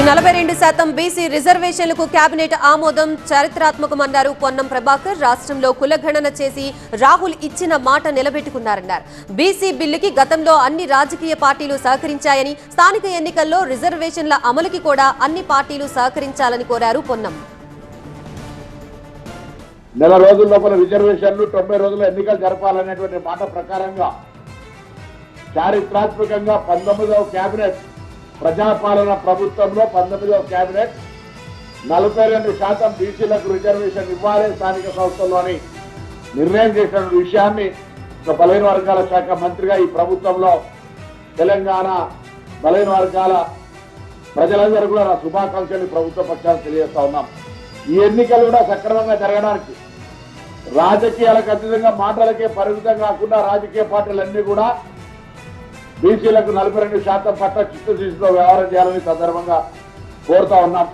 42% BC రిజర్వేషన్లకు cabinet ఆమోదం చారిత్రాత్మకమన్నారు పొన్నం ప్రభాకర్. రాష్ట్రంలో కులగణన చేసి రాహుల్ ఇచ్చిన మాట నిలబెట్టుకున్నారన్నారు. బీసీ బిల్లుకి గతంలో అన్ని రాజకీయ పార్టీలు సహకరించాయని, స్థానిక ఎన్నికల్లో రిజర్వేషన్ల అమలుకి కూడా అన్ని పార్టీలు సహకరించాలని కోరారు పొన్నం. నెల రోజుల లోపల రిజర్వేషన్లు 90 రోజుల ఎన్నికలు జరపాలనేటువంటి మాట ప్రకారంగా చారిత్రాత్మకంగా 19వ కేబినెట్ ప్రజాపాలన ప్రభుత్వంలో 19వ కేబినెట్ 42% బీసీలకు రిజర్వేషన్ ఇవ్వాలి స్థానిక సంస్థల్లోని నిర్ణయం చేసిన విషయాన్ని బలహీన వర్గాల శాఖ మంత్రిగా ఈ ప్రభుత్వంలో తెలంగాణ బలహీన వర్గాల ప్రజలందరూ కూడా నా శుభాకాంక్షలు ప్రభుత్వ పక్షాన్ని తెలియజేస్తా ఉన్నాం. ఈ ఎన్నికలు కూడా సక్రమంగా జరగడానికి రాజకీయాలకు అతీతంగా మాటలకే పరిమితం కాకుండా రాజకీయ పార్టీలన్నీ కూడా బీసీలకు 42% పట్ల చిత్తశుద్ధితో వ్యవహారం చేయాలని సందర్భంగా కోరుతా ఉన్నాం.